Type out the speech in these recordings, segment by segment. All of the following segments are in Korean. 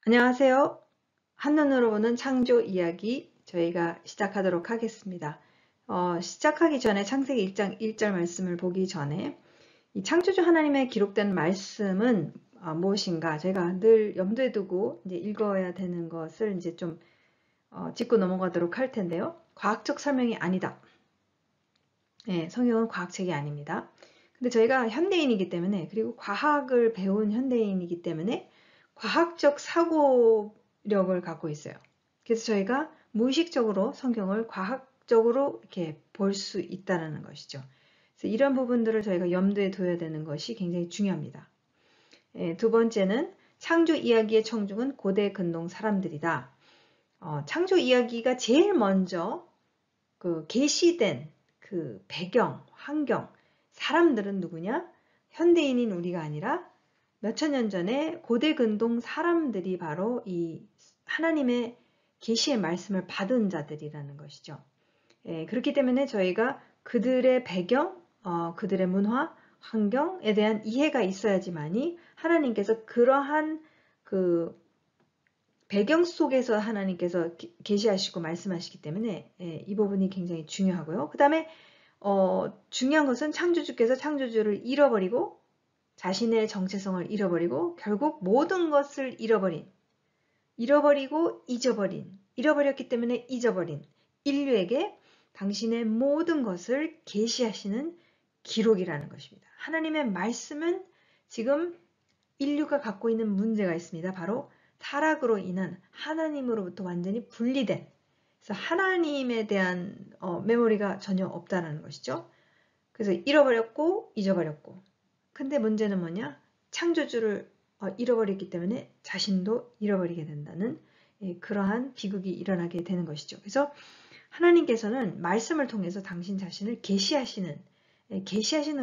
안녕하세요. 한눈으로 보는 창조 이야기 저희가 시작하도록 하겠습니다. 시작하기 전에 창세기 1장 1절 말씀을 보기 전에 이 창조주 하나님의 기록된 말씀은 무엇인가 저희가 늘 염두에 두고 이제 읽어야 되는 것을 이제 좀 짚고 넘어가도록 할 텐데요. 과학적 설명이 아니다. 네, 성경은 과학책이 아닙니다. 근데 저희가 현대인이기 때문에 그리고 과학을 배운 현대인이기 때문에 과학적 사고력을 갖고 있어요. 그래서 저희가 무의식적으로 성경을 과학적으로 이렇게 볼 수 있다는 것이죠. 그래서 이런 부분들을 저희가 염두에 둬야 되는 것이 굉장히 중요합니다. 두 번째는 창조 이야기의 청중은 고대 근동 사람들이다. 창조 이야기가 제일 먼저 계시된 그 배경, 환경, 사람들은 누구냐? 현대인인 우리가 아니라 몇천 년 전에 고대 근동 사람들이 바로 이 하나님의 계시의 말씀을 받은 자들이라는 것이죠. 그렇기 때문에 저희가 그들의 배경, 그들의 문화, 환경에 대한 이해가 있어야지만이 하나님께서 그러한 그 배경 속에서 하나님께서 계시하시고 말씀하시기 때문에 이 부분이 굉장히 중요하고요. 그 다음에 중요한 것은 창조주께서 창조주를 잃어버리고 자신의 정체성을 잃어버리고 결국 모든 것을 잃어버리고 잃어버렸기 때문에 잊어버린 인류에게 당신의 모든 것을 계시하시는 기록이라는 것입니다. 하나님의 말씀은 지금 인류가 갖고 있는 문제가 있습니다. 바로 타락으로 인한 하나님으로부터 완전히 분리된, 그래서 하나님에 대한 메모리가 전혀 없다는 것이죠. 그래서 잃어버렸고 잊어버렸고. 근데 문제는 뭐냐? 창조주를 잃어버렸기 때문에 자신도 잃어버리게 된다는 그러한 비극이 일어나게 되는 것이죠. 그래서 하나님께서는 말씀을 통해서 당신 자신을 계시하시는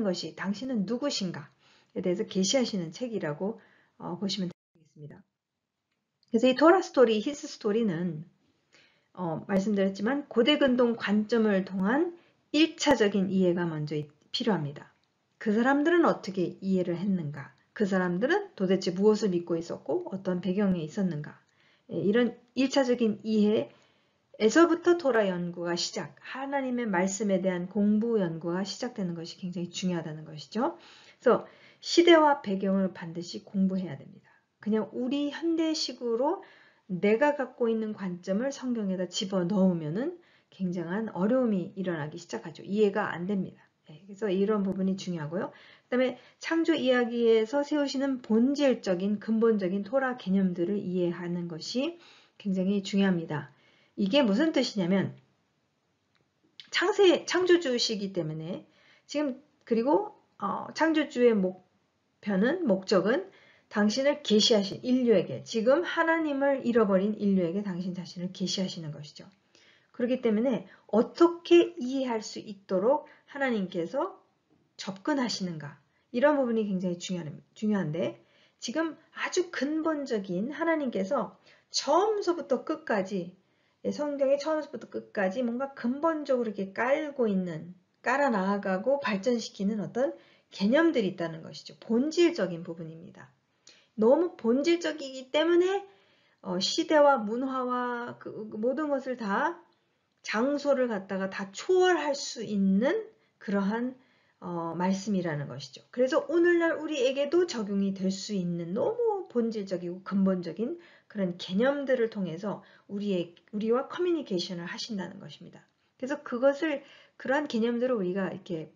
것이 당신은 누구신가에 대해서 계시하시는 책이라고 보시면 되겠습니다. 그래서 이 토라 스토리, 히스 스토리는 말씀드렸지만 고대 근동 관점을 통한 1차적인 이해가 먼저 필요합니다. 그 사람들은 어떻게 이해를 했는가? 그 사람들은 도대체 무엇을 믿고 있었고 어떤 배경에 있었는가? 이런 1차적인 이해에서부터 토라 연구가 하나님의 말씀에 대한 공부 연구가 시작되는 것이 굉장히 중요하다는 것이죠. 그래서 시대와 배경을 반드시 공부해야 됩니다. 그냥 우리 현대식으로 내가 갖고 있는 관점을 성경에다 집어넣으면은 굉장한 어려움이 일어나기 시작하죠. 이해가 안 됩니다. 그래서 이런 부분이 중요하고요. 그 다음에 창조 이야기에서 세우시는 본질적인 근본적인 토라 개념들을 이해하는 것이 굉장히 중요합니다. 이게 무슨 뜻이냐면 창조주시기 때문에 지금 그리고 창조주의 목적은 당신을 계시하신 인류에게, 지금 하나님을 잃어버린 인류에게 당신 자신을 계시하시는 것이죠. 그렇기 때문에 어떻게 이해할 수 있도록 하나님께서 접근하시는가, 이런 부분이 굉장히 중요한데 지금 아주 근본적인 하나님께서 처음서부터 끝까지, 성경의 처음서부터 끝까지 뭔가 근본적으로 이렇게 깔아 나아가고 발전시키는 어떤 개념들이 있다는 것이죠. 본질적인 부분입니다. 너무 본질적이기 때문에 시대와 문화와 그 모든 것을 다 장소를 갖다가 다 초월할 수 있는 그러한 말씀이라는 것이죠. 그래서 오늘날 우리에게도 적용이 될 수 있는 너무 본질적이고 근본적인 그런 개념들을 통해서 우리와 커뮤니케이션을 하신다는 것입니다. 그래서 그러한 개념들을 우리가 이렇게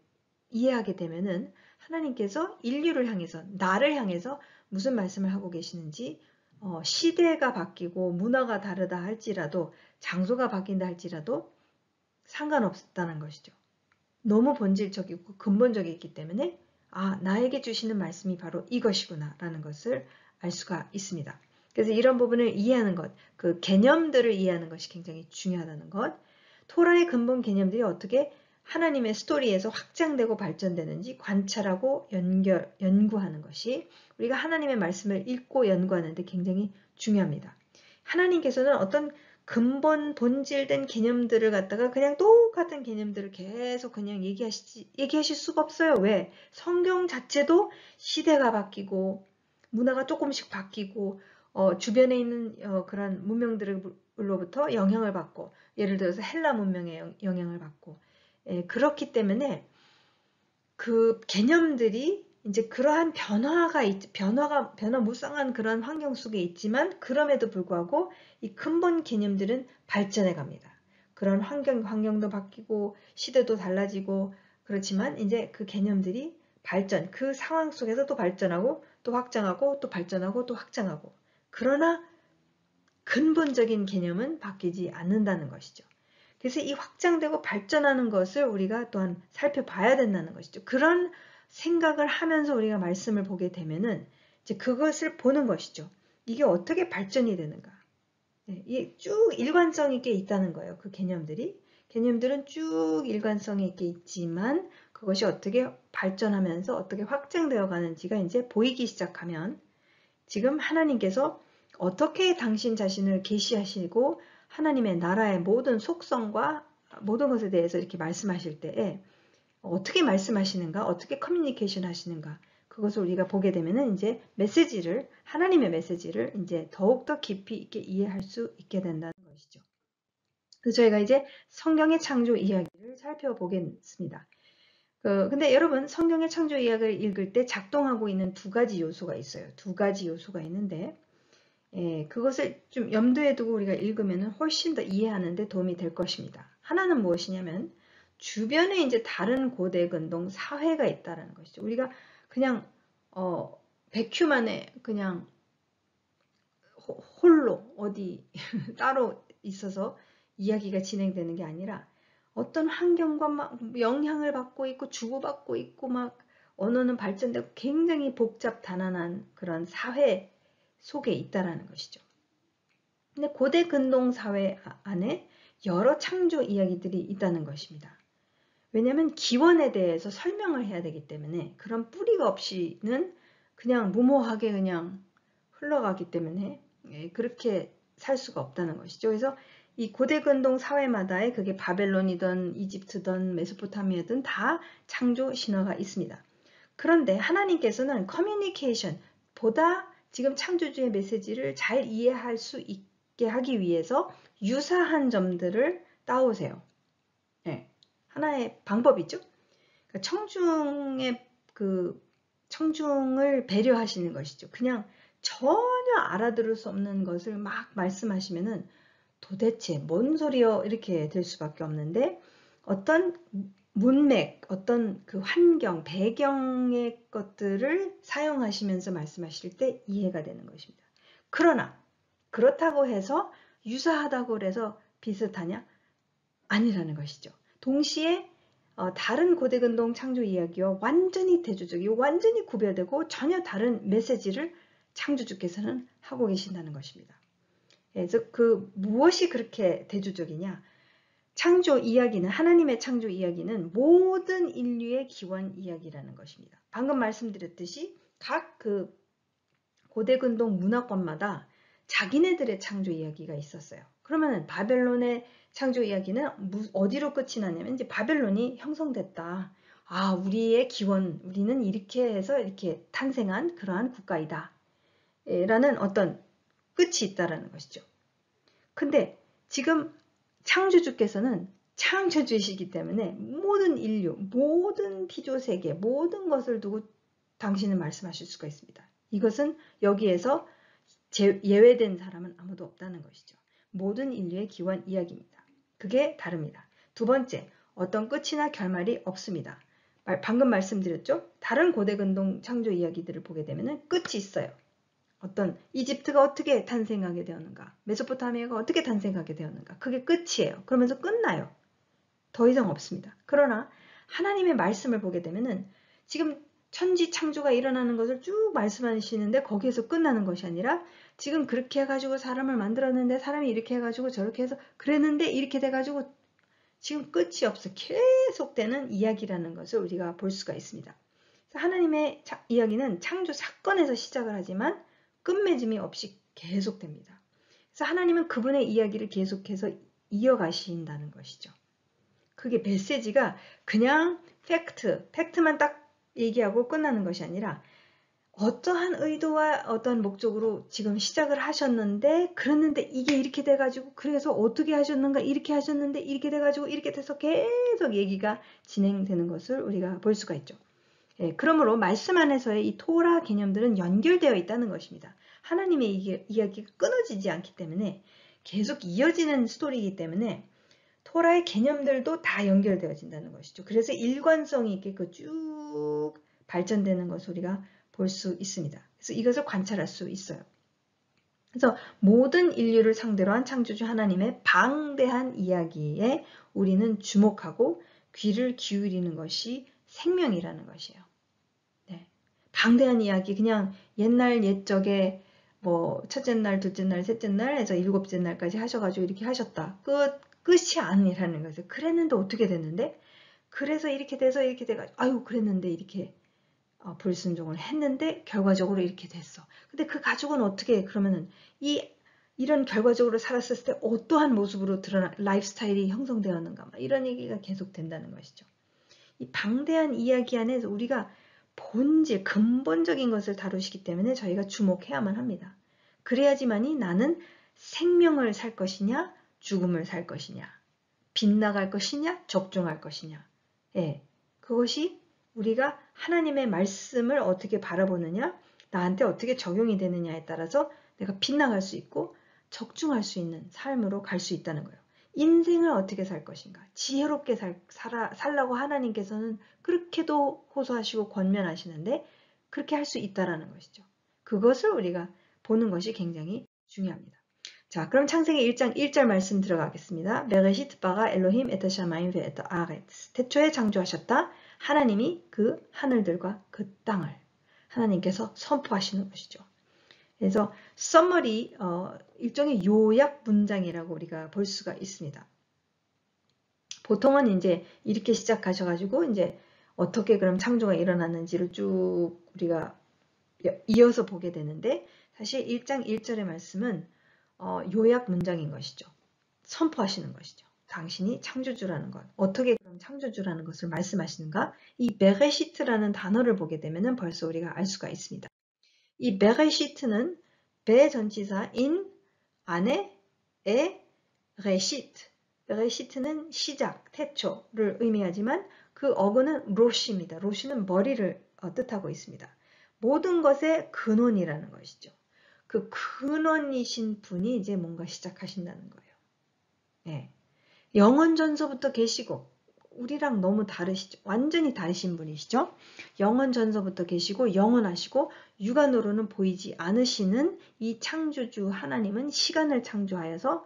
이해하게 되면은 하나님께서 인류를 향해서, 나를 향해서 무슨 말씀을 하고 계시는지, 시대가 바뀌고 문화가 다르다 할지라도, 장소가 바뀐다 할지라도 상관없다는 것이죠. 너무 본질적이고 근본적이기 때문에 나에게 주시는 말씀이 바로 이것이구나 라는 것을 알 수가 있습니다. 그래서 이런 부분을 이해하는 것, 그 개념들을 이해하는 것이 굉장히 중요하다는 것, 토라의 근본 개념들이 어떻게 하나님의 스토리에서 확장되고 발전되는지 관찰하고 연구하는 것이 우리가 하나님의 말씀을 읽고 연구하는 데 굉장히 중요합니다. 하나님께서는 어떤 근본 본질된 개념들을 갖다가 그냥 똑같은 개념들을 계속 그냥 얘기하실 수가 없어요. 왜? 성경 자체도 시대가 바뀌고 문화가 조금씩 바뀌고 주변에 있는 그런 문명들로부터 영향을 받고, 예를 들어서 헬라 문명의 영향을 받고, 그렇기 때문에 그 개념들이 이제 그러한 변화무쌍한 그런 환경 속에 있지만, 그럼에도 불구하고 이 근본 개념들은 발전해 갑니다. 그런 환경도 바뀌고 시대도 달라지고 그렇지만 이제 그 개념들이 그 상황 속에서 또 발전하고 또 확장하고 또 발전하고 또 확장하고, 그러나 근본적인 개념은 바뀌지 않는다는 것이죠. 그래서 이 확장되고 발전하는 것을 우리가 또한 살펴봐야 된다는 것이죠. 그런 생각을 하면서 우리가 말씀을 보게 되면은 이제 그것을 보는 것이죠. 이게 어떻게 발전이 되는가. 이게 쭉 일관성 있게 있다는 거예요. 그 개념들은 쭉 일관성 있게 있지만 그것이 어떻게 발전하면서 어떻게 확장되어 가는지가 이제 보이기 시작하면, 지금 하나님께서 어떻게 당신 자신을 계시하시고 하나님의 나라의 모든 속성과 모든 것에 대해서 이렇게 말씀하실 때에 어떻게 말씀하시는가, 어떻게 커뮤니케이션 하시는가, 그것을 우리가 보게 되면은 이제 하나님의 메시지를 이제 더욱더 깊이 있게 이해할 수 있게 된다는 것이죠. 그래서 저희가 이제 성경의 창조 이야기를 살펴보겠습니다. 근데 여러분, 성경의 창조 이야기를 읽을 때 작동하고 있는 두 가지 요소가 있어요. 두 가지 요소가 있는데, 그것을 좀 염두에 두고 우리가 읽으면 훨씬 더 이해하는 데 도움이 될 것입니다. 하나는 무엇이냐면, 주변에 이제 다른 고대 근동 사회가 있다는 것이죠. 우리가 그냥 백큐 안에 그냥 홀로 어디 따로 있어서 이야기가 진행되는 게 아니라 어떤 환경과 막 영향을 받고 있고 주고받고 있고 막 언어는 발전되고 굉장히 복잡 다난한 그런 사회 속에 있다라는 것이죠. 근데 고대 근동 사회 안에 여러 창조 이야기들이 있다는 것입니다. 왜냐하면 기원에 대해서 설명을 해야 되기 때문에, 그런 뿌리가 없이는 그냥 무모하게 그냥 흘러가기 때문에 그렇게 살 수가 없다는 것이죠. 그래서 이 고대 근동 사회마다의, 그게 바벨론이든 이집트든 메소포타미아든 다 창조 신화가 있습니다. 그런데 하나님께서는 커뮤니케이션, 보다 지금 창조주의 메시지를 잘 이해할 수 있게 하기 위해서 유사한 점들을 따오세요. 하나의 방법이죠. 그러니까 청중을 배려하시는 것이죠. 그냥 전혀 알아들을 수 없는 것을 막 말씀하시면은 도대체 뭔 소리여 이렇게 될 수밖에 없는데, 어떤 문맥, 어떤 그 환경, 배경의 것들을 사용하시면서 말씀하실 때 이해가 되는 것입니다. 그러나 그렇다고 해서 유사하다고 해서 비슷하냐? 아니라는 것이죠. 동시에 다른 고대 근동 창조 이야기와 완전히 대조적이고 완전히 구별되고 전혀 다른 메시지를 창조주께서는 하고 계신다는 것입니다. 그래서 무엇이 그렇게 대조적이냐? 하나님의 창조 이야기는 모든 인류의 기원 이야기라는 것입니다. 방금 말씀드렸듯이 각 고대 근동 문화권마다 자기네들의 창조 이야기가 있었어요. 그러면 바벨론의 창조 이야기는 어디로 끝이 나냐면, 이제 바벨론이 형성됐다. 우리는 이렇게 해서 이렇게 탄생한 그러한 국가이다. 라는 어떤 끝이 있다라는 것이죠. 근데 지금 창조주께서는 창조주이시기 때문에 모든 인류, 모든 피조세계, 모든 것을 두고 당신은 말씀하실 수가 있습니다. 이것은 여기에서 예외된 사람은 아무도 없다는 것이죠. 모든 인류의 기원 이야기입니다. 그게 다릅니다. 두 번째, 어떤 끝이나 결말이 없습니다. 방금 말씀드렸죠? 다른 고대 근동 창조 이야기들을 보게 되면 끝이 있어요. 어떤 이집트가 어떻게 탄생하게 되었는가, 메소포타미아가 어떻게 탄생하게 되었는가, 그게 끝이에요. 그러면서 끝나요. 더 이상 없습니다. 그러나 하나님의 말씀을 보게 되면은 지금 천지 창조가 일어나는 것을 쭉 말씀하시는데 거기에서 끝나는 것이 아니라, 지금 그렇게 해가지고 사람을 만들었는데 사람이 이렇게 해가지고 저렇게 해서 그랬는데 이렇게 돼가지고 지금 끝이 없어 계속되는 이야기라는 것을 우리가 볼 수가 있습니다. 하나님의 이야기는 창조 사건에서 시작을 하지만 끝맺음이 없이 계속됩니다. 그래서 하나님은 그분의 이야기를 계속해서 이어가신다는 것이죠. 그게 메시지가 그냥 팩트만 딱 얘기하고 끝나는 것이 아니라 어떠한 의도와 어떠한 목적으로 지금 시작을 하셨는데, 그랬는데 이게 이렇게 돼가지고, 그래서 어떻게 하셨는가, 이렇게 하셨는데 이렇게 돼가지고, 이렇게 돼서 계속 얘기가 진행되는 것을 우리가 볼 수가 있죠. 예, 그러므로 말씀 안에서의 이 토라 개념들은 연결되어 있다는 것입니다. 하나님의 이야기가 끊어지지 않기 때문에 계속 이어지는 스토리이기 때문에 토라의 개념들도 다 연결되어진다는 것이죠. 그래서 일관성이 있게 쭉 발전되는 것을 우리가 볼 수 있습니다. 그래서 이것을 관찰할 수 있어요. 그래서 모든 인류를 상대로 한 창조주 하나님의 방대한 이야기에 우리는 주목하고 귀를 기울이는 것이 생명이라는 것이에요. 네. 방대한 이야기, 그냥 옛날 옛적에 뭐 첫째 날, 둘째 날, 셋째 날 해서 일곱째 날까지 하셔가지고 이렇게 하셨다. 끝이 아니라는 거죠. 그랬는데 어떻게 됐는데? 그래서 이렇게 돼서 이렇게 돼가지고 아유 그랬는데 이렇게 불순종을 했는데 결과적으로 이렇게 됐어. 근데 그 가족은 어떻게 그러면은 이런 결과적으로 살았을 때 어떠한 모습으로 드러나 라이프 스타일이 형성되었는가 막 이런 얘기가 계속 된다는 것이죠. 이 방대한 이야기 안에서 우리가 본질, 근본적인 것을 다루시기 때문에 저희가 주목해야만 합니다. 그래야지만이 나는 생명을 살 것이냐, 죽음을 살 것이냐, 빗나갈 것이냐, 적중할 것이냐. 예, 그것이 우리가 하나님의 말씀을 어떻게 바라보느냐, 나한테 어떻게 적용이 되느냐에 따라서 내가 빗나갈 수 있고 적중할 수 있는 삶으로 갈 수 있다는 거예요. 인생을 어떻게 살 것인가, 지혜롭게 살라고 하나님께서는 그렇게도 호소하시고 권면하시는데 그렇게 할 수 있다라는 것이죠. 그것을 우리가 보는 것이 굉장히 중요합니다. 자, 그럼 창세기 1장 1절 말씀 들어가겠습니다. 베레시트 바가 엘로힘 에터 샤마임 베 에터 아레츠. 태초에 창조하셨다. 하나님이 그 하늘들과 그 땅을 하나님께서 선포하시는 것이죠. 그래서 서머리, 일종의 요약 문장이라고 우리가 볼 수가 있습니다. 보통은 이제 이렇게 시작하셔가지고 이제 어떻게 그럼 창조가 일어났는지를 쭉 우리가 이어서 보게 되는데 사실 1장 1절의 말씀은 요약 문장인 것이죠. 선포하시는 것이죠. 당신이 창조주라는 것. 어떻게 그럼 창조주라는 것을 말씀하시는가? 이 베레시트라는 단어를 보게 되면 벌써 우리가 알 수가 있습니다. 이 베레시트는 배 전치사 인 안에 에 레시트. 레시트는 시작, 태초를 의미하지만 그 어근은 로시입니다. 로시는 머리를 뜻하고 있습니다. 모든 것의 근원이라는 것이죠. 그 근원이신 분이 이제 뭔가 시작하신다는 거예요. 네. 영원 전서부터 계시고 우리랑 너무 다르시죠. 완전히 다르신 분이시죠. 영원 전서부터 계시고 영원하시고 육안으로는 보이지 않으시는 이 창조주 하나님은 시간을 창조하여서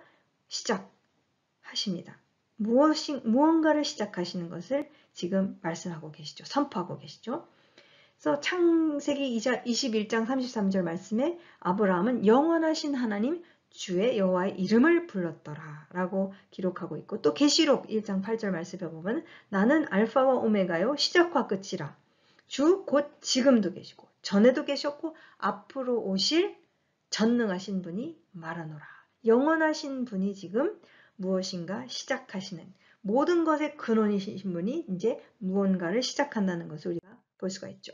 시작하십니다. 무언가를 시작하시는 것을 지금 말씀하고 계시죠. 선포하고 계시죠. 그래서 창세기 21장 33절 말씀에 아브라함은 영원하신 하나님 주의 여호와의 이름을 불렀더라 라고 기록하고 있고, 또 계시록 1장 8절 말씀에 보면 나는 알파와 오메가요 시작과 끝이라. 주 곧 지금도 계시고 전에도 계셨고 앞으로 오실 전능하신 분이 말하노라. 영원하신 분이 지금 무엇인가 시작하시는, 모든 것의 근원이신 분이 이제 무언가를 시작한다는 것을 우리가 볼 수가 있죠.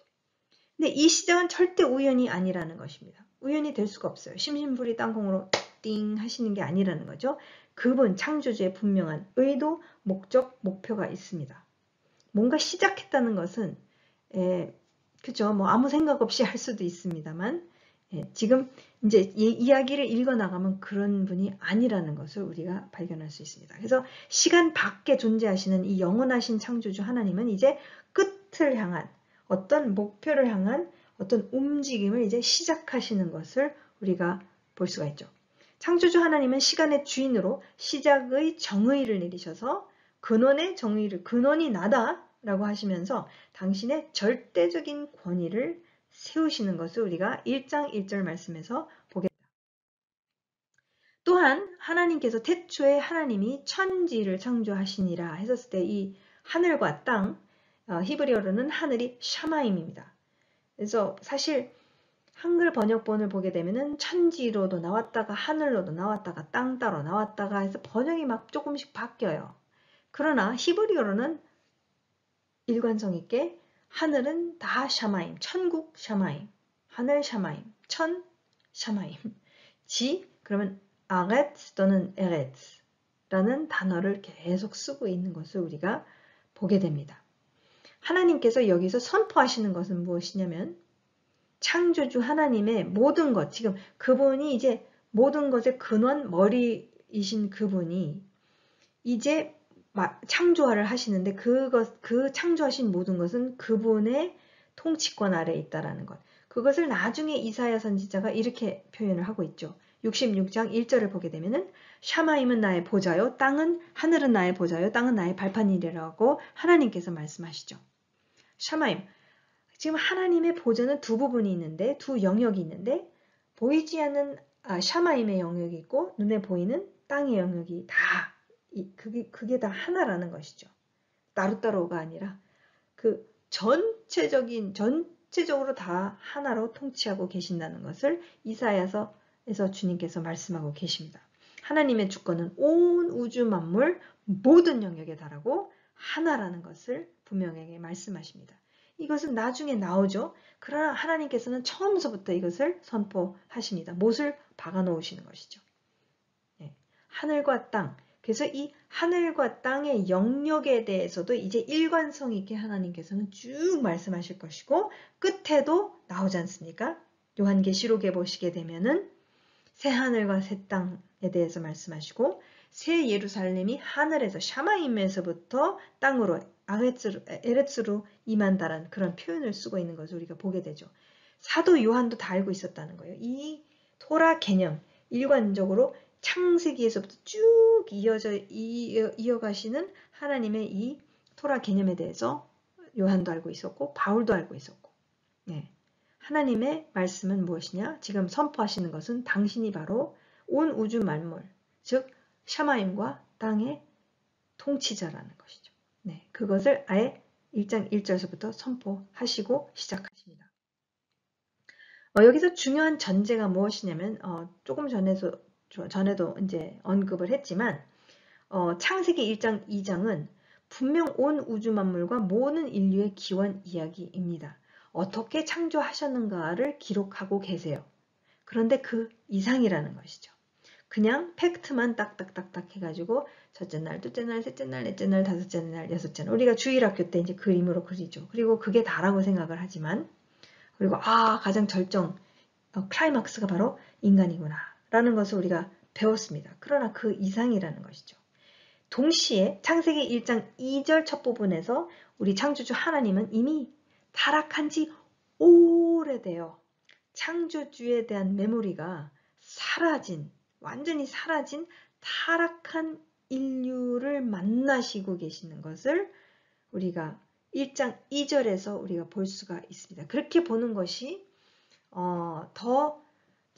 근데 이 시작은 절대 우연이 아니라는 것입니다. 우연이 될 수가 없어요. 심심풀이 땅콩으로 띵 하시는 게 아니라는 거죠. 그분 창조주의 분명한 의도, 목적, 목표가 있습니다. 뭔가 시작했다는 것은 그죠? 뭐 아무 생각 없이 할 수도 있습니다만 지금 이제 이야기를 읽어 나가면 그런 분이 아니라는 것을 우리가 발견할 수 있습니다. 그래서 시간 밖에 존재하시는 이 영원하신 창조주 하나님은 이제 끝을 향한 어떤 목표를 향한 어떤 움직임을 이제 시작하시는 것을 우리가 볼 수가 있죠. 창조주 하나님은 시간의 주인으로 시작의 정의를 내리셔서 근원의 정의를, 근원이 나다 라고 하시면서 당신의 절대적인 권위를 세우시는 것을 우리가 1장 1절 말씀에서 보게 됩니다. 또한 하나님께서 태초에 하나님이 천지를 창조하시니라 했었을 때 이 하늘과 땅, 히브리어로는 하늘이 샤마임입니다. 그래서 사실 한글 번역본을 보게 되면은 천지로도 나왔다가 하늘로도 나왔다가 땅 따로 나왔다가 해서 번역이 막 조금씩 바뀌어요. 그러나 히브리어로는 일관성 있게 하늘은 다 샤마임, 천국 샤마임, 하늘 샤마임, 천 샤마임, 지 그러면 아렛 또는 에렛라는 단어를 계속 쓰고 있는 것을 우리가 보게 됩니다. 하나님께서 여기서 선포하시는 것은 무엇이냐면 창조주 하나님의 모든 것, 지금 그분이 이제 모든 것의 근원 머리이신 그분이 이제 창조화를 하시는데 그 창조하신 모든 것은 그분의 통치권 아래에 있다라는 것. 그것을 나중에 이사야 선지자가 이렇게 표현을 하고 있죠. 66장 1절을 보게 되면은 샤마임은 나의 보좌요, 하늘은 나의 보좌요, 땅은 나의 발판이라고 하나님께서 말씀하시죠. 샤마임, 지금 하나님의 보좌는 두 부분이 있는데, 두 영역이 있는데, 보이지 않는 샤마임의 영역이 있고 눈에 보이는 땅의 영역이 다 그게 다 하나라는 것이죠. 따로따로가 아니라 그 전체적으로 다 하나로 통치하고 계신다는 것을 이사야서에서 주님께서 말씀하고 계십니다. 하나님의 주권은 온 우주 만물 모든 영역에 달하고 하나라는 것을 분명하게 말씀하십니다. 이것은 나중에 나오죠. 그러나 하나님께서는 처음서부터 이것을 선포하십니다. 못을 박아 놓으시는 것이죠. 네. 하늘과 땅. 그래서 이 하늘과 땅의 영역에 대해서도 이제 일관성 있게 하나님께서는 쭉 말씀하실 것이고 끝에도 나오지 않습니까? 요한계시록에 보시게 되면은 새 하늘과 새 땅에 대해서 말씀하시고 새 예루살렘이 하늘에서 샤마임에서부터 땅으로 에레츠로 임한다라는 그런 표현을 쓰고 있는 것을 우리가 보게 되죠. 사도 요한도 다 알고 있었다는 거예요. 이 토라 개념, 일관적으로 창세기에서부터 쭉 이어가시는 하나님의 이 토라 개념에 대해서 요한도 알고 있었고 바울도 알고 있었고 네. 하나님의 말씀은 무엇이냐? 지금 선포하시는 것은 당신이 바로 온 우주 만물, 즉 샤마임과 땅의 통치자라는 것이죠. 네, 그것을 아예 1장 1절에서부터 선포하시고 시작하십니다. 여기서 중요한 전제가 무엇이냐면 조금 전에도 이제 언급을 했지만 창세기 1장 2장은 분명 온 우주 만물과 모든 인류의 기원 이야기입니다. 어떻게 창조하셨는가를 기록하고 계세요. 그런데 그 이상이라는 것이죠. 그냥 팩트만 딱딱딱딱 해가지고 첫째 날, 둘째 날, 셋째 날, 넷째 날, 다섯째 날, 여섯째 날 우리가 주일학교 때 이제 그림으로 그리죠. 그리고 그게 다라고 생각을 하지만 그리고 가장 절정 클라이막스가 바로 인간이구나 라는 것을 우리가 배웠습니다. 그러나 그 이상이라는 것이죠. 동시에 창세기 1장 2절 첫 부분에서 우리 창조주 하나님은 이미 타락한 지 오래되어 창조주에 대한 메모리가 완전히 사라진 타락한 인류를 만나시고 계시는 것을 우리가 1장 2절에서 우리가 볼 수가 있습니다. 그렇게 보는 것이 더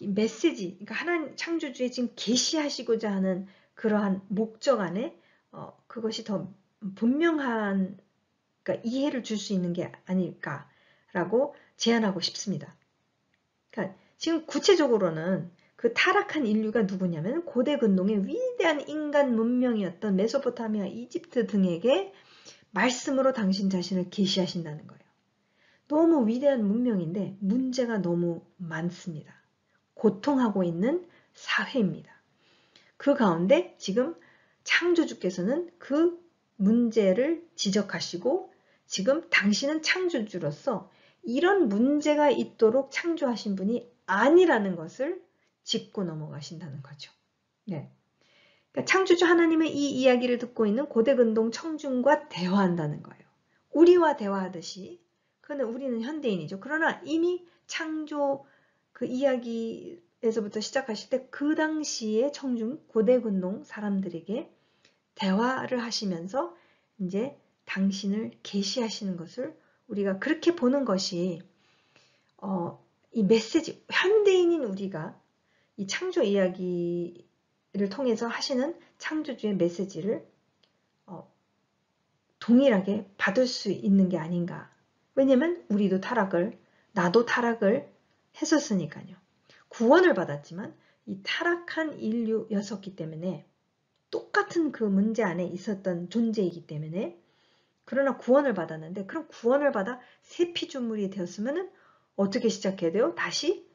메시지, 그러니까 하나님 창조주의 지금 계시하시고자 하는 그러한 목적 안에 그것이 더 분명한 그러니까 이해를 줄 수 있는 게 아닐까라고 제안하고 싶습니다. 그러니까 지금 구체적으로는 그 타락한 인류가 누구냐면 고대 근동의 위대한 인간 문명이었던 메소포타미아, 이집트 등에게 말씀으로 당신 자신을 계시하신다는 거예요. 너무 위대한 문명인데 문제가 너무 많습니다. 고통하고 있는 사회입니다. 그 가운데 지금 창조주께서는 그 문제를 지적하시고 지금 당신은 창조주로서 이런 문제가 있도록 창조하신 분이 아니라는 것을 짚고 넘어가신다는 거죠. 네. 그러니까 창조주 하나님의 이 이야기를 듣고 있는 고대 근동 청중과 대화한다는 거예요. 우리와 대화하듯이 우리는 현대인이죠. 그러나 이미 창조 그 이야기에서부터 시작하실 때 그 당시의 청중 고대 근동 사람들에게 대화를 하시면서 이제 당신을 계시하시는 것을 우리가 그렇게 보는 것이 이 메시지 현대인인 우리가 이 창조 이야기를 통해서 하시는 창조주의 메시지를 동일하게 받을 수 있는 게 아닌가. 왜냐면 나도 타락을 했었으니까요. 구원을 받았지만 이 타락한 인류였었기 때문에 똑같은 그 문제 안에 있었던 존재이기 때문에 그러나 구원을 받았는데 그럼 구원을 받아 새 피조물이 되었으면은 어떻게 시작해야 돼요? 다시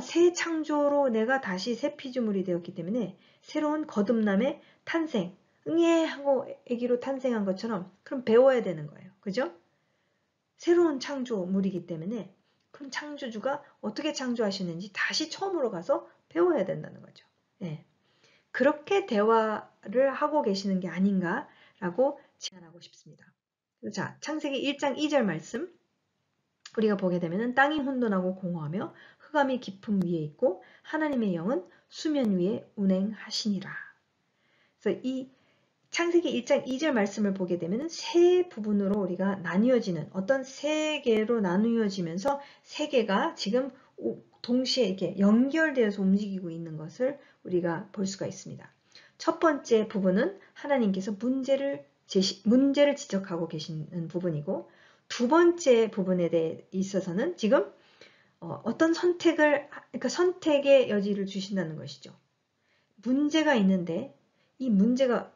새 창조로 내가 다시 새 피조물이 되었기 때문에 새로운 거듭남의 탄생, 응애 하고 아기로 탄생한 것처럼 그럼 배워야 되는 거예요. 그죠? 새로운 창조물이기 때문에 그럼 창조주가 어떻게 창조하시는지 다시 처음으로 가서 배워야 된다는 거죠. 네. 그렇게 대화를 하고 계시는 게 아닌가라고 제안하고 싶습니다. 자, 창세기 1장 2절 말씀 우리가 보게 되면 땅이 혼돈하고 공허하며 흑암이 깊음 위에 있고 하나님의 영은 수면 위에 운행하시니라. 그래서 이 창세기 1장 2절 말씀을 보게 되면 세 부분으로 우리가 나뉘어지는 어떤 세 개로 나누어지면서 세 개가 지금 동시에 이렇게 연결되어서 움직이고 있는 것을 우리가 볼 수가 있습니다. 첫 번째 부분은 하나님께서 문제를 지적하고 계시는 부분이고 두 번째 부분에 대해 있어서는 지금 어떤 그러니까 선택의 여지를 주신다는 것이죠. 문제가 있는데 이 문제가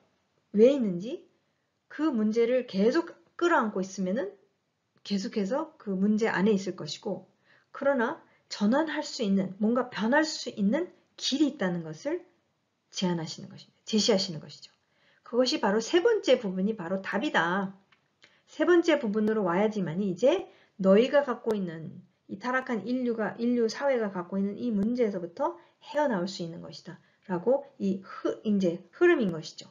왜 있는지 그 문제를 계속 끌어안고 있으면은 계속해서 그 문제 안에 있을 것이고 그러나 전환할 수 있는 뭔가 변할 수 있는 길이 있다는 것을 제안하시는 것입니다. 제시하시는 것이죠. 그것이 바로 세 번째 부분이 바로 답이다. 세 번째 부분으로 와야지만이 이제 너희가 갖고 있는 이 타락한 인류 사회가 갖고 있는 이 문제에서부터 헤어나올 수 있는 것이다. 라고 이제 흐름인 것이죠.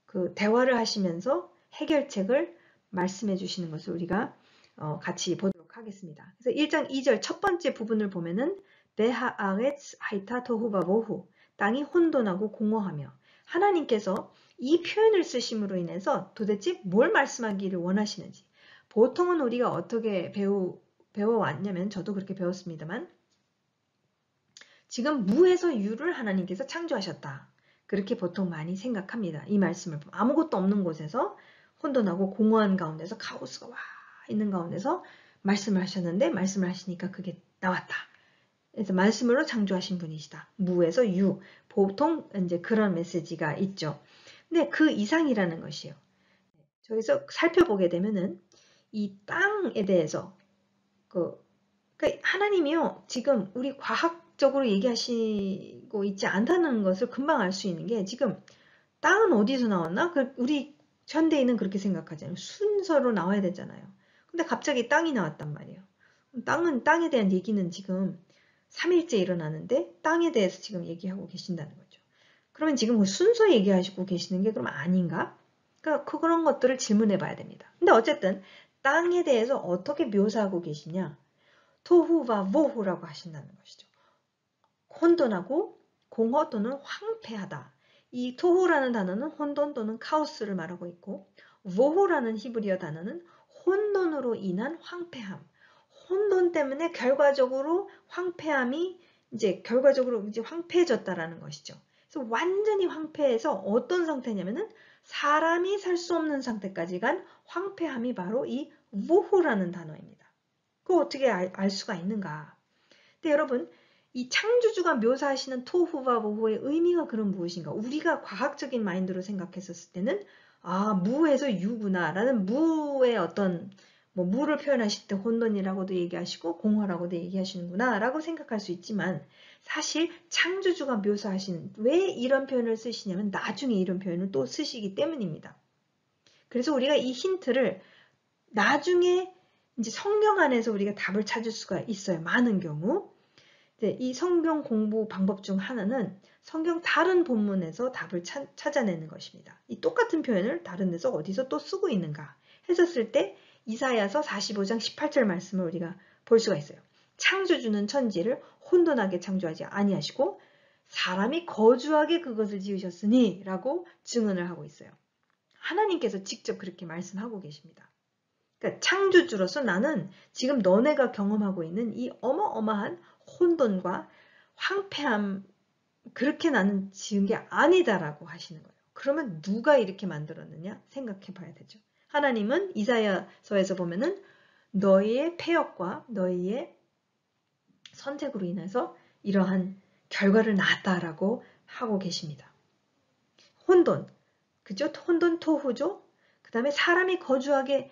그 대화를 하시면서 해결책을 말씀해 주시는 것을 우리가 같이 보도록 하겠습니다. 그래서 1장 2절 첫 번째 부분을 보면은 베하아렛 하이타 토후바보후 땅이 혼돈하고 공허하며 하나님께서 이 표현을 쓰심으로 인해서 도대체 뭘 말씀하기를 원하시는지 보통은 우리가 어떻게 배워왔냐면 저도 그렇게 배웠습니다만 지금 무에서 유를 하나님께서 창조하셨다. 그렇게 보통 많이 생각합니다. 이 말씀을 보면 아무것도 없는 곳에서 혼돈하고 공허한 가운데서 카오스가 와 있는 가운데서 말씀을 하셨는데 말씀을 하시니까 그게 나왔다. 그래서 말씀으로 창조하신 분이시다. 무에서 유. 보통 이제 그런 메시지가 있죠. 근데 그 이상이라는 것이에요. 저기서 살펴보게 되면은 이 땅에 대해서 그러니까 하나님이요 지금 우리 과학적으로 얘기하시고 있지 않다는 것을 금방 알 수 있는 게 지금 땅은 어디서 나왔나? 우리 현대인은 그렇게 생각하잖아요. 순서로 나와야 되잖아요. 근데 갑자기 땅이 나왔단 말이에요. 땅에 대한 얘기는 지금 3일째 일어나는데 땅에 대해서 지금 얘기하고 계신다는 거죠. 그러면 지금 순서 얘기하시고 계시는 게 그럼 아닌가? 그러니까 그런 것들을 질문해 봐야 됩니다. 근데 어쨌든 땅에 대해서 어떻게 묘사하고 계시냐? 토후와 모후라고 하신다는 것이죠. 혼돈하고 공허 또는 황폐하다. 이 토후라는 단어는 혼돈 또는 카오스를 말하고 있고 모후라는 히브리어 단어는 혼돈으로 인한 황폐함. 혼돈 때문에 결과적으로 결과적으로 황폐해졌다라는 것이죠. 그래서 완전히 황폐해서 어떤 상태냐면은 사람이 살 수 없는 상태까지 간 황폐함이 바로 이 모후라는 단어입니다. 그거 어떻게 알 수가 있는가? 근데 여러분, 이 창조주가 묘사하시는 토후와 모후의 의미가 그럼 무엇인가? 우리가 과학적인 마인드로 생각했었을 때는 무에서 유구나 라는 무의 어떤 무를 표현하실 때 혼돈이라고도 얘기하시고 공허라고도 얘기하시는구나 라고 생각할 수 있지만 사실 창조주가 묘사하시는 왜 이런 표현을 쓰시냐면 나중에 이런 표현을 또 쓰시기 때문입니다. 그래서 우리가 이 힌트를 나중에 이제 성경 안에서 우리가 답을 찾을 수가 있어요. 많은 경우. 이 성경 공부 방법 중 하나는 성경 다른 본문에서 답을 찾아내는 것입니다. 이 똑같은 표현을 다른 데서 어디서 또 쓰고 있는가 했었을 때 이사야서 45장 18절 말씀을 우리가 볼 수가 있어요. 창조주는 천지를 혼돈하게 창조하지 아니하시고 사람이 거주하게 그것을 지으셨으니 라고 증언을 하고 있어요. 하나님께서 직접 그렇게 말씀하고 계십니다. 그러니까 창조주로서 나는 지금 너네가 경험하고 있는 이 어마어마한 혼돈과 황폐함 그렇게 나는 지은 게 아니다라고 하시는 거예요. 그러면 누가 이렇게 만들었느냐 생각해 봐야 되죠. 하나님은 이사야서에서 보면은 너희의 패역과 너희의 선택으로 인해서 이러한 결과를 낳았다라고 하고 계십니다. 혼돈, 그죠? 혼돈 토후죠? 그 다음에 사람이 거주하게,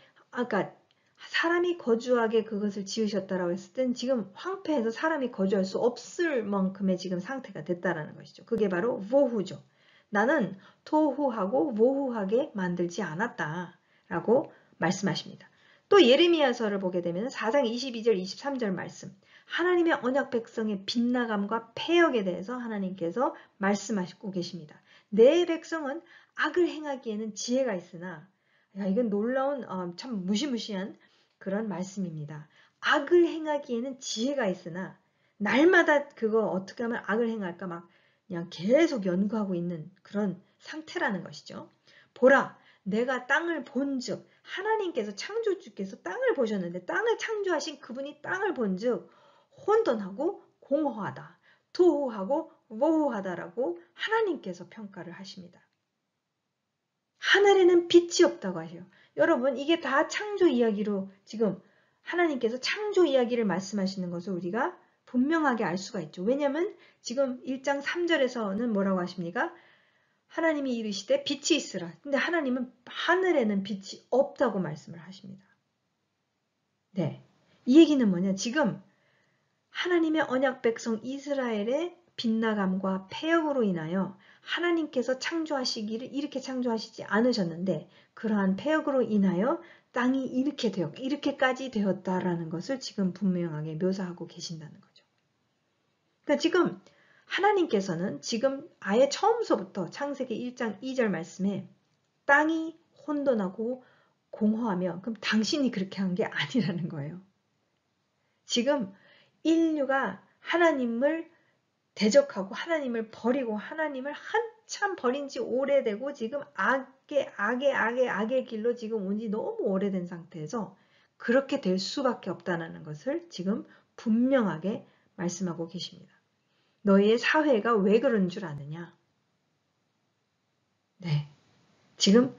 사람이 거주하게 그것을 지으셨다라고 했을 땐 지금 황폐해서 사람이 거주할 수 없을 만큼의 지금 상태가 됐다라는 것이죠. 그게 바로 보후죠. 나는 토후하고 모후하게 만들지 않았다라고 말씀하십니다. 또 예레미야서를 보게 되면 4장 22절 23절 말씀, 하나님의 언약 백성의 빗나감과 패역에 대해서 하나님께서 말씀하시고 계십니다. 내 백성은 악을 행하기에는 지혜가 있으나, 야, 이건 놀라운 참 무시무시한 그런 말씀입니다. 악을 행하기에는 지혜가 있으나 날마다 그거 어떻게 하면 악을 행할까 막 그냥 계속 연구하고 있는 그런 상태라는 것이죠. 보라, 내가 땅을 본즉, 하나님께서 창조주께서 땅을 보셨는데 땅을 창조하신 그분이 땅을 본즉 혼돈하고 공허하다, 토후하고 모호하다라고 하나님께서 평가를 하십니다. 하늘에는 빛이 없다고 하셔요. 여러분, 이게 다 창조 이야기로 지금 하나님께서 창조 이야기를 말씀하시는 것을 우리가 분명하게 알 수가 있죠. 왜냐하면 지금 1장 3절에서는 뭐라고 하십니까? 하나님이 이르시되 빛이 있으라. 근데 하나님은 하늘에는 빛이 없다고 말씀을 하십니다. 네, 이 얘기는 뭐냐? 지금 하나님의 언약 백성 이스라엘의 빗나감과 패역으로 인하여 하나님께서 창조하시기를 이렇게 창조하시지 않으셨는데 그러한 패역으로 인하여 땅이 이렇게까지 되었다라는 것을 지금 분명하게 묘사하고 계신다는 거죠. 그러니까 지금 하나님께서는 지금 아예 처음서부터 창세기 1장 2절 말씀에 땅이 혼돈하고 공허하며 그럼 당신이 그렇게 한 게 아니라는 거예요. 지금 인류가 하나님을 대적하고 하나님을 버리고 하나님을 한참 버린 지 오래되고 지금 악의 길로 지금 온 지 너무 오래된 상태에서 그렇게 될 수밖에 없다는 것을 지금 분명하게 말씀하고 계십니다. 너희의 사회가 왜 그런 줄 아느냐? 네, 지금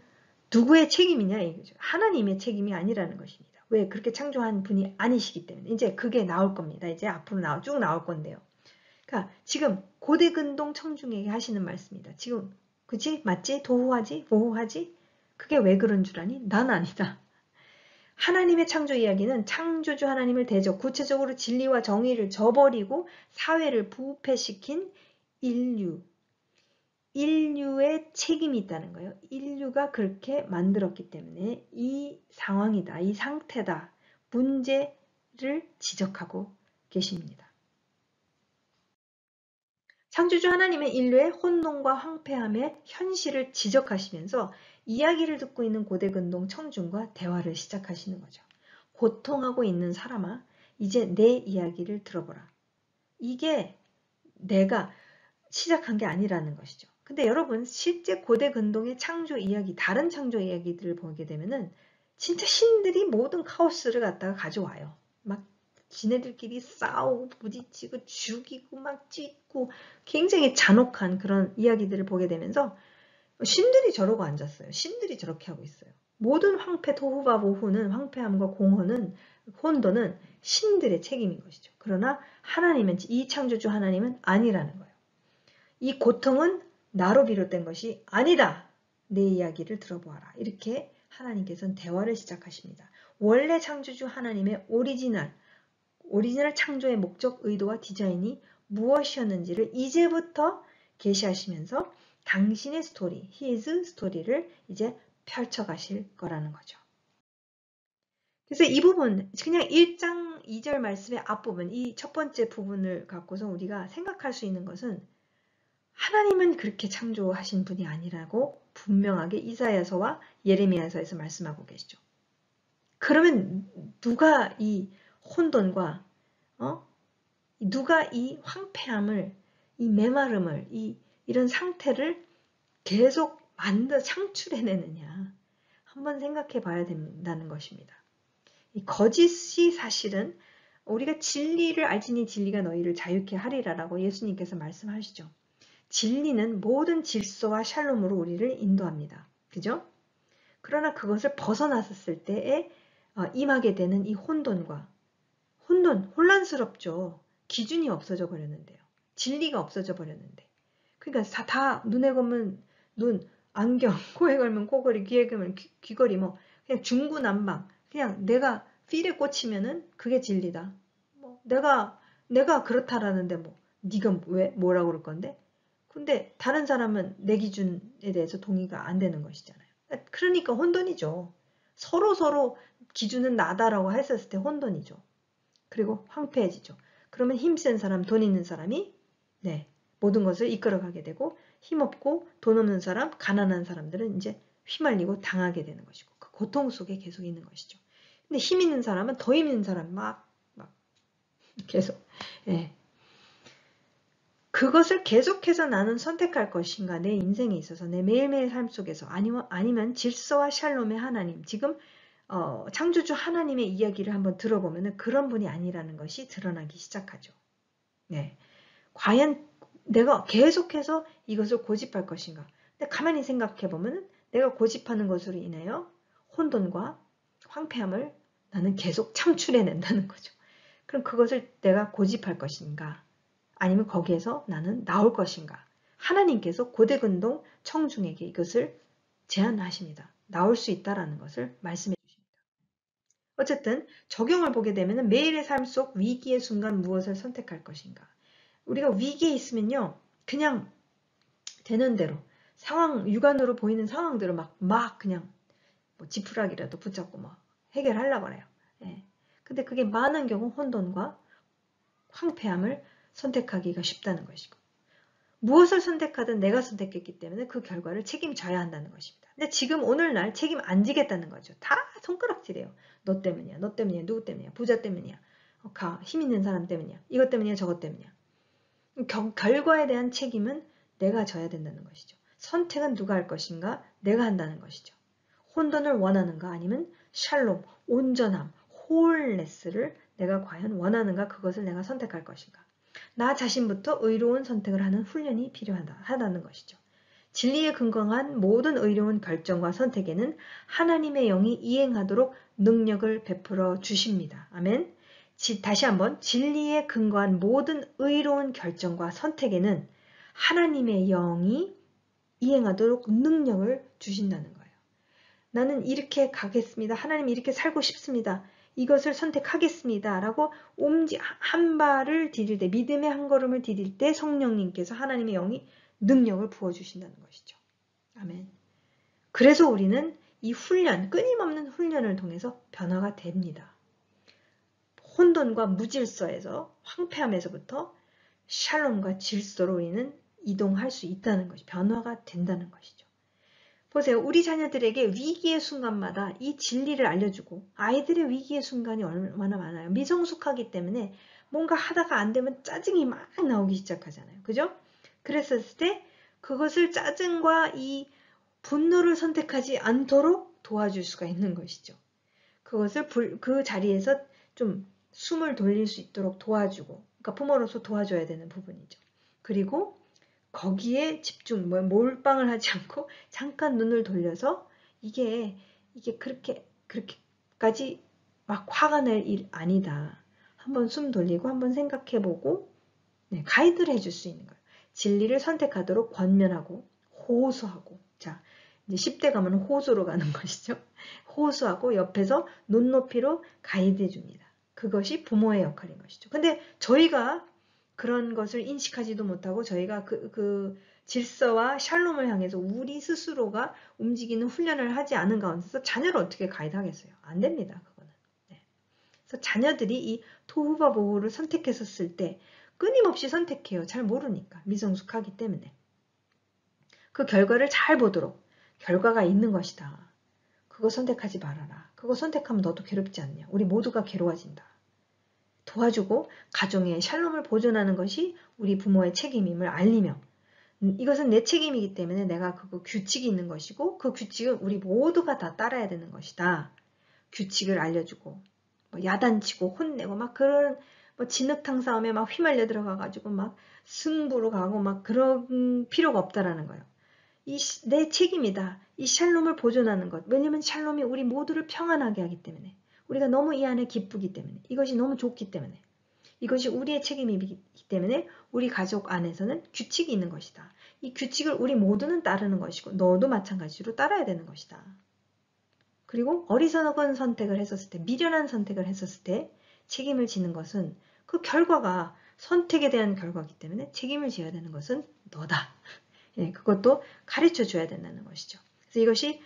누구의 책임이냐 이거죠. 하나님의 책임이 아니라는 것입니다. 왜? 그렇게 창조한 분이 아니시기 때문에. 이제 그게 나올 겁니다. 이제 앞으로 쭉 나올 건데요. 그러니까 지금 고대 근동 청중에게 하시는 말씀입니다. 지금 그치? 맞지? 도후하지? 모후하지? 그게 왜 그런 줄 아니? 난 아니다. 하나님의 창조 이야기는 창조주 하나님을 대적, 구체적으로 진리와 정의를 저버리고 사회를 부패시킨 인류의 책임이 있다는 거예요. 인류가 그렇게 만들었기 때문에 이 상황이다, 이 상태다, 문제를 지적하고 계십니다. 창조주 하나님은 인류의 혼돈과 황폐함의 현실을 지적하시면서 이야기를 듣고 있는 고대 근동 청중과 대화를 시작하시는 거죠. 고통하고 있는 사람아, 이제 내 이야기를 들어보라. 이게 내가 시작한 게 아니라는 것이죠. 근데 여러분, 실제 고대 근동의 창조 이야기, 다른 창조 이야기들을 보게 되면은 진짜 신들이 모든 카오스를 갖다가 가져와요. 막 지네들끼리 싸우고 부딪히고 죽이고 막 찢고 굉장히 잔혹한 그런 이야기들을 보게 되면서 신들이 저러고 앉았어요. 신들이 저렇게 하고 있어요. 모든 황폐, 토후바보후는, 황폐함과 공허는, 혼돈은 신들의 책임인 것이죠. 그러나 하나님은, 이 창조주 하나님은 아니라는 거예요. 이 고통은 나로 비롯된 것이 아니다. 내 이야기를 들어보아라. 이렇게 하나님께서는 대화를 시작하십니다. 원래 창조주 하나님의 오리지널 창조의 목적, 의도와 디자인이 무엇이었는지를 이제부터 계시하시면서 당신의 스토리, his 스토리를 이제 펼쳐가실 거라는 거죠. 그래서 이 부분, 그냥 1장 2절 말씀의 앞부분, 이 첫 번째 부분을 갖고서 우리가 생각할 수 있는 것은 하나님은 그렇게 창조하신 분이 아니라고 분명하게 이사야서와 예레미야서에서 말씀하고 계시죠. 그러면 누가 이 혼돈과 누가 이 황폐함을, 이 메마름을, 이런 상태를 계속 창출해내느냐 한번 생각해 봐야 된다는 것입니다. 이 거짓이 사실은 우리가 진리를 알지니 진리가 너희를 자유케 하리라라고 예수님께서 말씀하시죠. 진리는 모든 질서와 샬롬으로 우리를 인도합니다. 그죠? 그러나 그것을 벗어났을 때에 임하게 되는 이 혼란스럽죠. 기준이 없어져 버렸는데요. 진리가 없어져 버렸는데. 그러니까 다 눈에 걸면 눈, 안경, 코에 걸면 코걸이, 귀에 걸면 귀걸이 그냥 중구난방 그냥 내가 필에 꽂히면은 그게 진리다. 뭐 내가 그렇다라는데 뭐 네가 왜 뭐라고 그럴 건데? 근데 다른 사람은 내 기준에 대해서 동의가 안 되는 것이잖아요. 그러니까 혼돈이죠. 서로 기준은 나다라고 했었을 때 혼돈이죠. 그리고 황폐해지죠. 그러면 힘센 사람, 돈 있는 사람이 네, 모든 것을 이끌어가게 되고 힘없고 돈 없는 사람, 가난한 사람들은 이제 휘말리고 당하게 되는 것이고 그 고통 속에 계속 있는 것이죠. 근데 힘 있는 사람은 더 힘 있는 사람 막 계속 예. 그것을 계속해서 나는 선택할 것인가 내 인생에 있어서 내 매일매일 삶 속에서 아니면 질서와 샬롬의 하나님 지금 창조주 하나님의 이야기를 한번 들어보면 그런 분이 아니라는 것이 드러나기 시작하죠. 네. 과연 내가 계속해서 이것을 고집할 것인가. 근데 가만히 생각해 보면 내가 고집하는 것으로 인하여 혼돈과 황폐함을 나는 계속 창출해낸다는 거죠. 그럼 그것을 내가 고집할 것인가 아니면 거기에서 나는 나올 것인가. 하나님께서 고대근동 청중에게 이것을 제안하십니다. 나올 수 있다라는 것을 말씀해 주십니다. 어쨌든 적용을 보게 되면 매일의 삶 속 위기의 순간 무엇을 선택할 것인가. 우리가 위기에 있으면요. 그냥 되는 대로 상황 육안으로 보이는 상황대로 막 그냥 뭐 지푸라기라도 붙잡고 막 해결하려고 해요. 예. 근데 그게 많은 경우 혼돈과 황폐함을 선택하기가 쉽다는 것이고 무엇을 선택하든 내가 선택했기 때문에 그 결과를 책임져야 한다는 것입니다. 근데 지금 오늘날 책임 안 지겠다는 거죠. 다 손가락질이에요. 너 때문이야. 너 때문이야. 누구 때문이야. 부자 때문이야. 힘 있는 사람 때문이야. 이것 때문이야. 저것 때문이야. 결과에 대한 책임은 내가 져야 된다는 것이죠. 선택은 누가 할 것인가? 내가 한다는 것이죠. 혼돈을 원하는가? 아니면 샬롬, 온전함, 홀네스를 내가 과연 원하는가? 그것을 내가 선택할 것인가? 나 자신부터 의로운 선택을 하는 훈련이 필요하다는 것이죠. 진리에 근거한 모든 의로운 결정과 선택에는 하나님의 영이 이행하도록 능력을 베풀어 주십니다. 아멘. 다시 한번 진리에 근거한 모든 의로운 결정과 선택에는 하나님의 영이 이행하도록 능력을 주신다는 거예요. 나는 이렇게 가겠습니다. 하나님 이렇게 살고 싶습니다. 이것을 선택하겠습니다. 라고 한 발을 디딜 때, 믿음의 한 걸음을 디딜 때 성령님께서 하나님의 영이 능력을 부어주신다는 것이죠. 아멘. 그래서 우리는 이 훈련, 끊임없는 훈련을 통해서 변화가 됩니다. 혼돈과 무질서에서, 황폐함에서부터 샬롬과 질서로 우리는 이동할 수 있다는 것이, 변화가 된다는 것이죠. 보세요. 우리 자녀들에게 위기의 순간마다 이 진리를 알려주고 아이들의 위기의 순간이 얼마나 많아요. 미성숙하기 때문에 뭔가 하다가 안 되면 짜증이 막 나오기 시작하잖아요. 그죠? 그랬을 때 그것을 짜증과 이 분노를 선택하지 않도록 도와줄 수가 있는 것이죠. 그것을 그 자리에서 좀 숨을 돌릴 수 있도록 도와주고 그러니까 부모로서 도와줘야 되는 부분이죠. 그리고 거기에 집중, 몰빵을 하지 않고 잠깐 눈을 돌려서 이게 그렇게까지 막 화가 날 일 아니다. 한번 숨 돌리고 한번 생각해보고 네, 가이드를 해줄 수 있는 거예요. 진리를 선택하도록 권면하고 호소하고 자 이제 10대 가면 호소로 가는 것이죠. 호소하고 옆에서 눈높이로 가이드해 줍니다. 그것이 부모의 역할인 것이죠. 근데 저희가 그런 것을 인식하지도 못하고 저희가 그 질서와 샬롬을 향해서 우리 스스로가 움직이는 훈련을 하지 않은 가운데서 자녀를 어떻게 가이드하겠어요? 안 됩니다. 그거는. 네. 그래서 자녀들이 이 토후바보후를 선택했었을 때 끊임없이 선택해요. 잘 모르니까. 미성숙하기 때문에. 그 결과를 잘 보도록 결과가 있는 것이다. 그거 선택하지 말아라. 그거 선택하면 너도 괴롭지 않냐. 우리 모두가 괴로워진다. 도와주고 가정의 샬롬을 보존하는 것이 우리 부모의 책임임을 알리며 이것은 내 책임이기 때문에 내가 그거 규칙이 있는 것이고 그 규칙은 우리 모두가 다 따라야 되는 것이다. 규칙을 알려주고 뭐 야단치고 혼내고 막 그런 뭐 진흙탕 싸움에 막 휘말려 들어가가지고 막 승부로 가고 막 그런 필요가 없다라는 거예요. 내 책임이다. 이 샬롬을 보존하는 것. 왜냐면 샬롬이 우리 모두를 평안하게 하기 때문에 우리가 너무 이 안에 기쁘기 때문에 이것이 너무 좋기 때문에 이것이 우리의 책임이기 때문에 우리 가족 안에서는 규칙이 있는 것이다. 이 규칙을 우리 모두는 따르는 것이고 너도 마찬가지로 따라야 되는 것이다. 그리고 어리석은 선택을 했었을 때, 미련한 선택을 했었을 때 책임을 지는 것은 그 결과가 선택에 대한 결과이기 때문에 책임을 져야 되는 것은 너다. 예, 그것도 가르쳐 줘야 된다는 것이죠. 그래서 이것이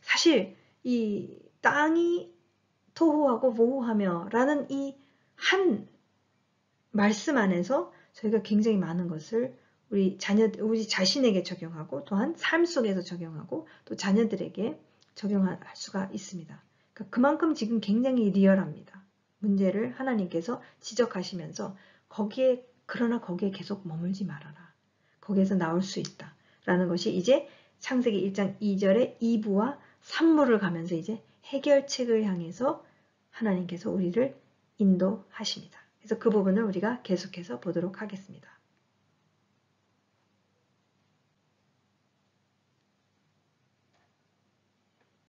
사실 이 땅이 토후하고 모호하며 라는 이 한 말씀 안에서 저희가 굉장히 많은 것을 우리 자신에게 적용하고 또한 삶 속에서 적용하고 또 자녀들에게 적용할 수가 있습니다. 그러니까 그만큼 지금 굉장히 리얼합니다. 문제를 하나님께서 지적하시면서 그러나 거기에 계속 머물지 말아라. 거기에서 나올 수 있다. 라는 것이 이제 창세기 1장 2절의 2부와 3부를 가면서 이제 해결책을 향해서 하나님께서 우리를 인도하십니다. 그래서 그 부분을 우리가 계속해서 보도록 하겠습니다.